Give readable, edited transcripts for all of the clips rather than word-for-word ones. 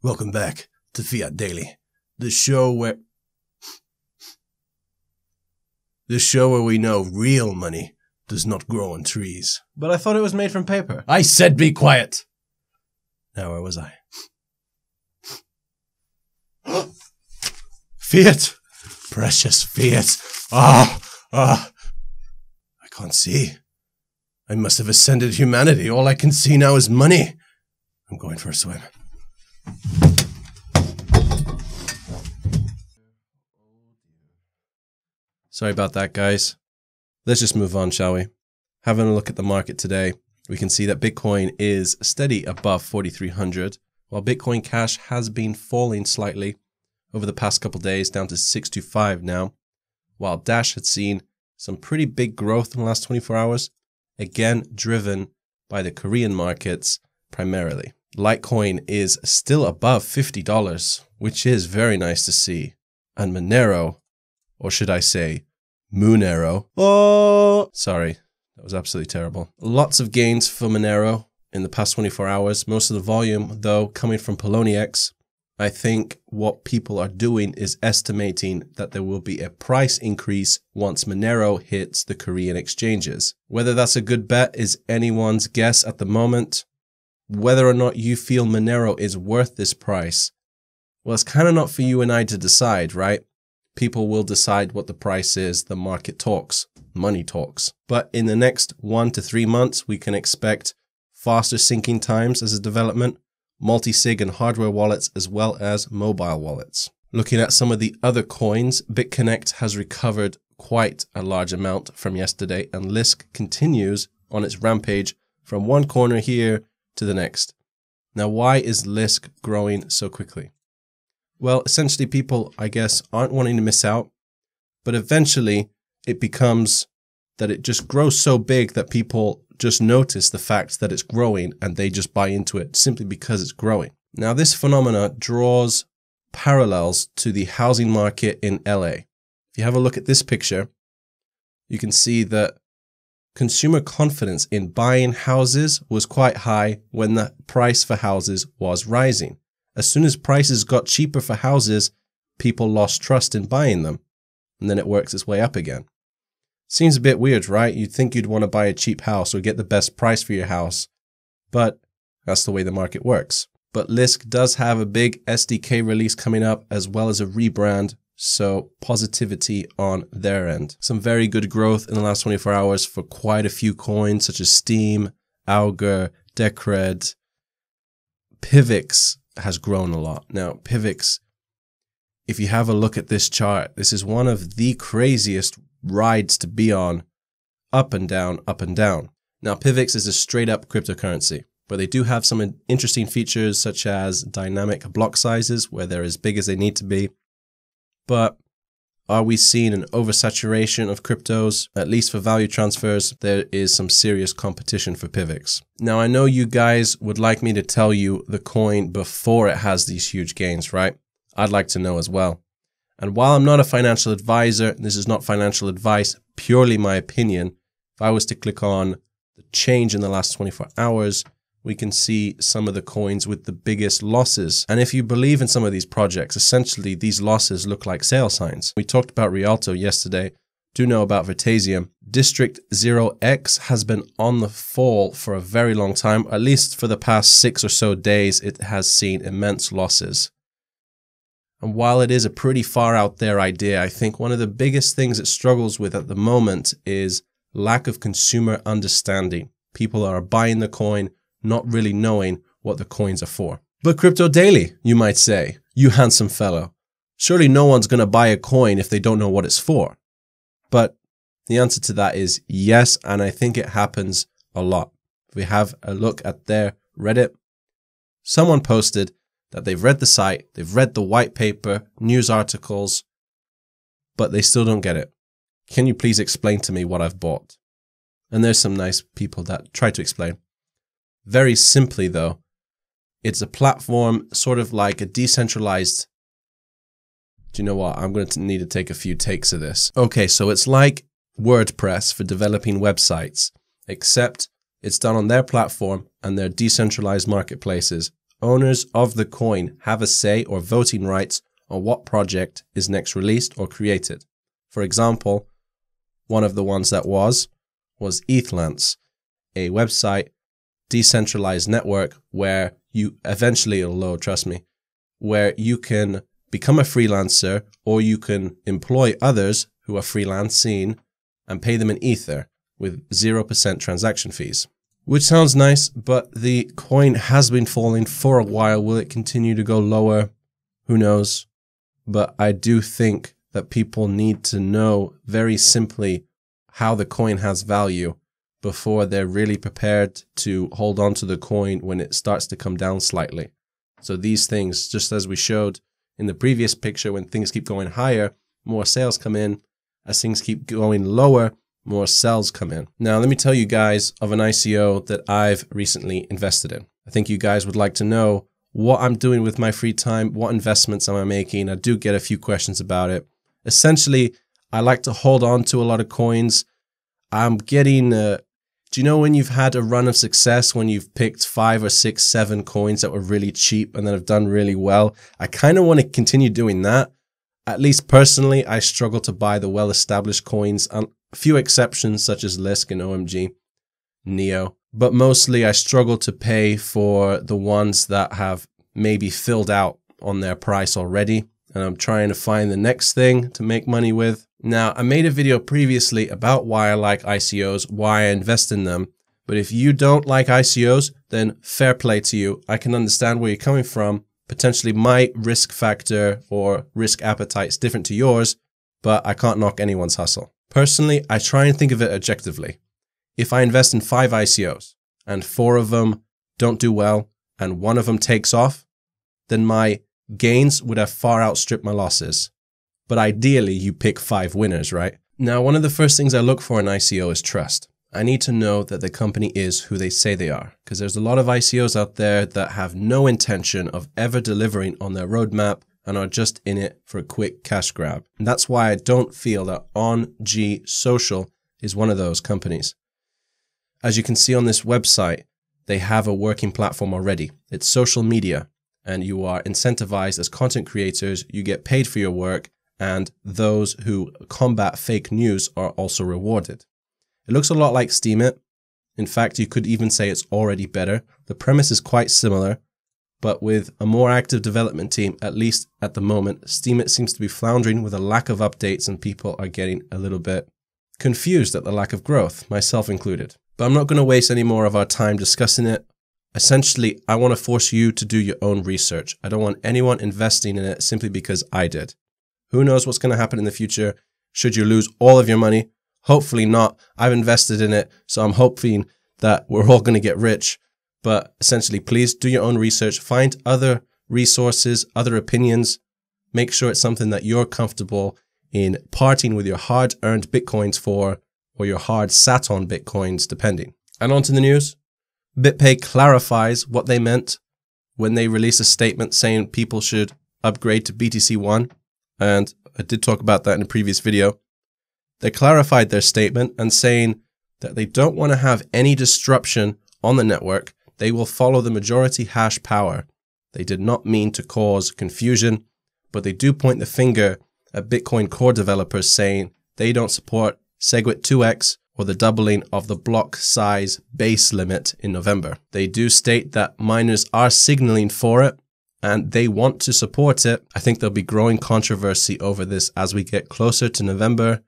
Welcome back to Fiat Daily, the show where we know real money does not grow on trees. But I thought it was made from paper. I said be quiet! Now where was I? Fiat! Precious Fiat! I can't see. I must have ascended humanity. All I can see now is money. I'm going for a swim. Sorry about that, guys. Let's just move on, shall we? Having a look at the market today, we can see that Bitcoin is steady above 4,300, while Bitcoin Cash has been falling slightly over the past couple days, down to 625 now, while Dash had seen some pretty big growth in the last 24 hours, again driven by the Korean markets primarily. Litecoin is still above $50, which is very nice to see. And Monero, or should I say, Monero. Oh, sorry, that was absolutely terrible. Lots of gains for Monero in the past 24 hours. Most of the volume, though, coming from Poloniex. I think what people are doing is estimating that there will be a price increase once Monero hits the Korean exchanges. Whether that's a good bet is anyone's guess at the moment. Whether or not you feel Monero is worth this price, well, it's kind of not for you and I to decide, right? People will decide what the price is. The market talks, money talks. But in the next 1 to 3 months, we can expect faster syncing times as a development, multi-sig and hardware wallets, as well as mobile wallets. Looking at some of the other coins, BitConnect has recovered quite a large amount from yesterday, and Lisk continues on its rampage from one corner here to the next. Now, why is Lisk growing so quickly? Well, essentially people, I guess, aren't wanting to miss out, but eventually it becomes that it just grows so big that people just notice the fact that it's growing and they just buy into it simply because it's growing. Now, this phenomena draws parallels to the housing market in LA. If you have a look at this picture, you can see that consumer confidence in buying houses was quite high when the price for houses was rising. As soon as prices got cheaper for houses, people lost trust in buying them, and then it works its way up again. Seems a bit weird, right? You'd think you'd want to buy a cheap house or get the best price for your house, but that's the way the market works. But Lisk does have a big SDK release coming up, as well as a rebrand, so positivity on their end. Some very good growth in the last 24 hours for quite a few coins, such as Steam, Augur, Decred. Pivx has grown a lot. Now, Pivx, if you have a look at this chart, this is one of the craziest rides to be on, up and down, up and down. Now, Pivx is a straight up cryptocurrency, but they do have some interesting features such as dynamic block sizes where they're as big as they need to be. But are we seeing an oversaturation of cryptos? At least for value transfers, there is some serious competition for Pivx. Now, I know you guys would like me to tell you the coin before it has these huge gains, right? I'd like to know as well. And while I'm not a financial advisor, this is not financial advice, purely my opinion. If I was to click on the change in the last 24 hours, we can see some of the coins with the biggest losses. And if you believe in some of these projects, essentially these losses look like sale signs. We talked about Rialto yesterday. Do know about Vertasium. District 0x has been on the fall for a very long time. At least for the past 6 or so days, it has seen immense losses. And while it is a pretty far out there idea, I think one of the biggest things it struggles with at the moment is lack of consumer understanding. People are buying the coin, not really knowing what the coins are for. But Crypto Daily, you might say, you handsome fellow. Surely no one's going to buy a coin if they don't know what it's for. But the answer to that is yes, and I think it happens a lot. If we have a look at their Reddit, someone posted that they've read the site, they've read the white paper, news articles, but they still don't get it. Can you please explain to me what I've bought? And there's some nice people that try to explain. Very simply though, it's a platform sort of like a decentralized. Do you know what? I'm going to need to take a few takes of this. Okay, so it's like WordPress for developing websites, except it's done on their platform and their decentralized marketplaces owners of the coin have a say or voting rights on what project is next released or created. For example, one of the ones that was ETHLance, a website, decentralized network where you eventually it'll load, trust me, where you can become a freelancer or you can employ others who are freelancing and pay them in Ether with 0% transaction fees. Which sounds nice, but the coin has been falling for a while. Will it continue to go lower? Who knows? But I do think that people need to know very simply how the coin has value before they're really prepared to hold on to the coin when it starts to come down slightly. So these things, just as we showed in the previous picture, when things keep going higher, more sales come in. As things keep going lower, more sells come in. Now, let me tell you guys of an ICO that I've recently invested in. I think you guys would like to know what I'm doing with my free time, what investments am I making. I do get a few questions about it. Essentially, I like to hold on to a lot of coins. I'm getting, do you know when you've had a run of success, when you've picked 5 or 6, 7 coins that were really cheap and then have done really well? I kind of want to continue doing that. At least personally, I struggle to buy the well-established coins. A few exceptions such as Lisk and OMG, Neo. But mostly I struggle to pay for the ones that have maybe filled out on their price already. And I'm trying to find the next thing to make money with. Now, I made a video previously about why I like ICOs, why I invest in them. But if you don't like ICOs, then fair play to you. I can understand where you're coming from. Potentially my risk factor or risk appetite is different to yours, but I can't knock anyone's hustle. Personally, I try and think of it objectively. If I invest in 5 ICOs and 4 of them don't do well and 1 of them takes off, then my gains would have far outstripped my losses. But ideally, you pick 5 winners, right? Now, one of the first things I look for in ICO is trust. I need to know that the company is who they say they are, because there's a lot of ICOs out there that have no intention of ever delivering on their roadmap and are just in it for a quick cash grab. And that's why I don't feel that OnG Social is one of those companies. As you can see on this website, they have a working platform already. It's social media, and you are incentivized as content creators. You get paid for your work, and those who combat fake news are also rewarded. It looks a lot like Steemit. In fact, you could even say it's already better. The premise is quite similar, but with a more active development team, at least at the moment, Steemit seems to be floundering with a lack of updates and people are getting a little bit confused at the lack of growth, myself included. But I'm not going to waste any more of our time discussing it. Essentially, I want to force you to do your own research. I don't want anyone investing in it simply because I did. Who knows what's going to happen in the future? Should you lose all of your money? Hopefully not. I've invested in it, so I'm hoping that we're all going to get rich. But essentially, please do your own research. Find other resources, other opinions. Make sure it's something that you're comfortable in parting with your hard-earned Bitcoins for, or your hard sat-on Bitcoins, depending. And on to the news. BitPay clarifies what they meant when they released a statement saying people should upgrade to BTC1. And I did talk about that in a previous video. They clarified their statement and saying that they don't want to have any disruption on the network. They will follow the majority hash power. They did not mean to cause confusion, but they do point the finger at Bitcoin core developers saying they don't support SegWit 2x or the doubling of the block size base limit in November. They do state that miners are signaling for it and they want to support it. I think there'll be growing controversy over this as we get closer to November.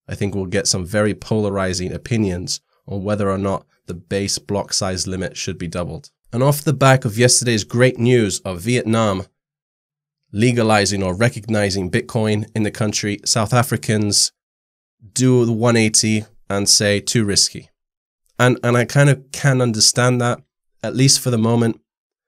I think we'll get some very polarizing opinions on whether or not the base block size limit should be doubled. And off the back of yesterday's great news of Vietnam legalizing or recognizing Bitcoin in the country, South Africans do the 180 and say too risky. And I kind of can understand that, at least for the moment.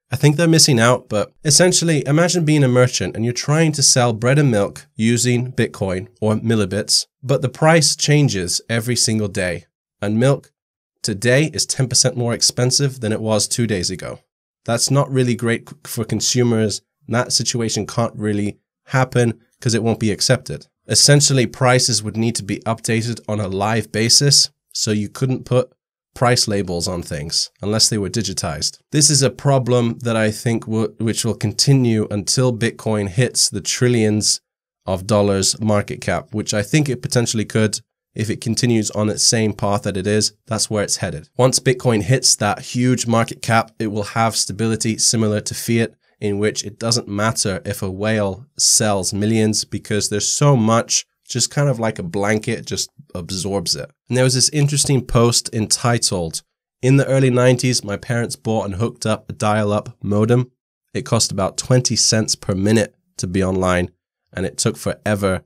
I think they're missing out, but essentially imagine being a merchant and you're trying to sell bread and milk using Bitcoin or millibits, but the price changes every single day. And milk today is 10% more expensive than it was 2 days ago. That's not really great for consumers. That situation can't really happen because it won't be accepted. Essentially, prices would need to be updated on a live basis, so you couldn't put price labels on things unless they were digitized. This is a problem that I think which will continue until Bitcoin hits the trillions of dollars market cap, which I think it potentially could. If it continues on its same path that it is, that's where it's headed. Once Bitcoin hits that huge market cap, it will have stability similar to fiat, in which it doesn't matter if a whale sells millions because there's so much, just kind of like a blanket, just absorbs it. And there was this interesting post entitled, "In the early 90s, my parents bought and hooked up a dial-up modem. It cost about 20 cents per minute to be online, and it took forever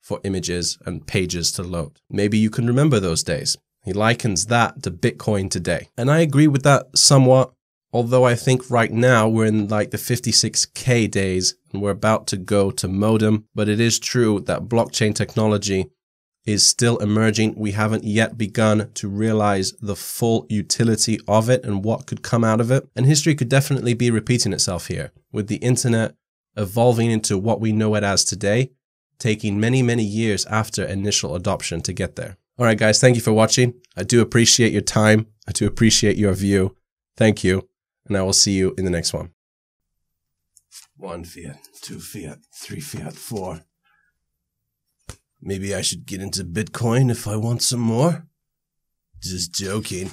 for images and pages to load." Maybe you can remember those days. He likens that to Bitcoin today. And I agree with that somewhat, although I think right now we're in like the 56K days and we're about to go to modem. But it is true that blockchain technology is still emerging. We haven't yet begun to realize the full utility of it and what could come out of it. And history could definitely be repeating itself here, with the internet evolving into what we know it as today, taking many, many years after initial adoption to get there. All right, guys, thank you for watching. I do appreciate your time. I do appreciate your view. Thank you. And I will see you in the next one. 1 fiat, 2 fiat, 3 fiat, 4. Maybe I should get into Bitcoin if I want some more. Just joking.